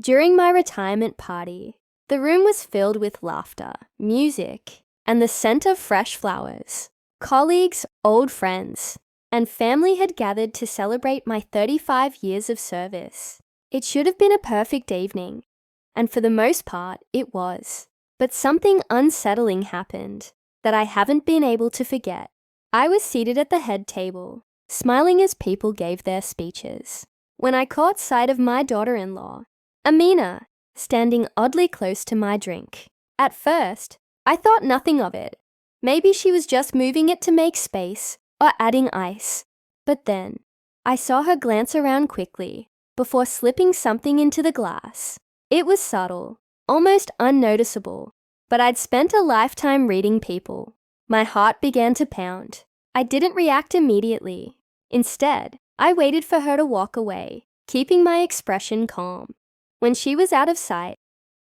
During my retirement party, the room was filled with laughter, music, and the scent of fresh flowers. Colleagues, old friends, and family had gathered to celebrate my 35 years of service. It should have been a perfect evening, and for the most part, it was. But something unsettling happened that I haven't been able to forget. I was seated at the head table, smiling as people gave their speeches, when I caught sight of my daughter-in-law, Amina, standing oddly close to my drink. At first, I thought nothing of it. Maybe she was just moving it to make space or adding ice. But then, I saw her glance around quickly before slipping something into the glass. It was subtle, almost unnoticeable, but I'd spent a lifetime reading people. My heart began to pound. I didn't react immediately. Instead, I waited for her to walk away, keeping my expression calm. When she was out of sight,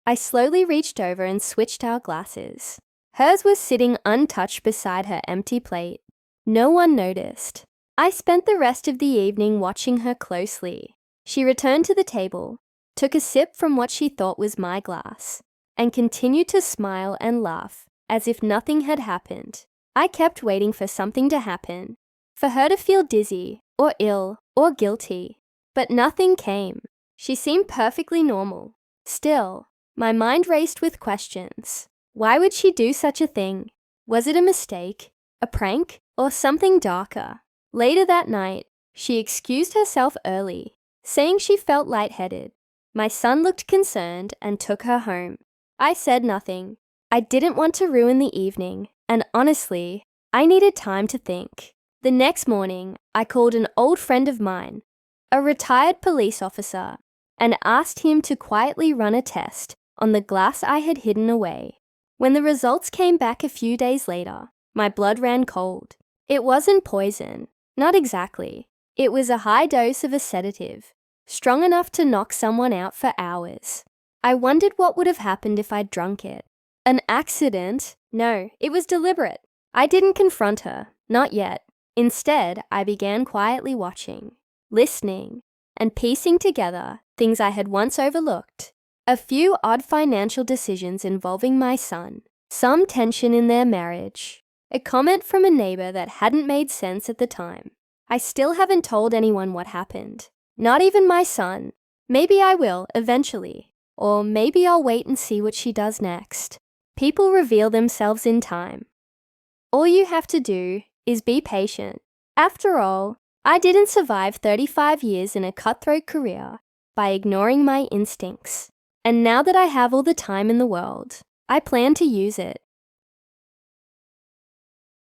I slowly reached over and switched our glasses. Hers was sitting untouched beside her empty plate. No one noticed. I spent the rest of the evening watching her closely. She returned to the table, took a sip from what she thought was my glass, and continued to smile and laugh as if nothing had happened. I kept waiting for something to happen, for her to feel dizzy or ill or guilty, but nothing came. She seemed perfectly normal. Still, my mind raced with questions. Why would she do such a thing? Was it a mistake, a prank, or something darker? Later that night, she excused herself early, saying she felt lightheaded. My son looked concerned and took her home. I said nothing. I didn't want to ruin the evening, and honestly, I needed time to think. The next morning, I called an old friend of mine, a retired police officer, and asked him to quietly run a test on the glass I had hidden away. When the results came back a few days later, my blood ran cold. It wasn't poison, not exactly. It was a high dose of a sedative, strong enough to knock someone out for hours. I wondered what would have happened if I'd drunk it. An accident? No, it was deliberate. I didn't confront her, not yet. Instead, I began quietly watching, listening, and piecing together things I had once overlooked. A few odd financial decisions involving my son, some tension in their marriage, a comment from a neighbor that hadn't made sense at the time. I still haven't told anyone what happened. Not even my son. Maybe I will, eventually. Or maybe I'll wait and see what she does next. People reveal themselves in time. All you have to do is be patient. After all, I didn't survive 35 years in a cutthroat career by ignoring my instincts. And now that I have all the time in the world, I plan to use it.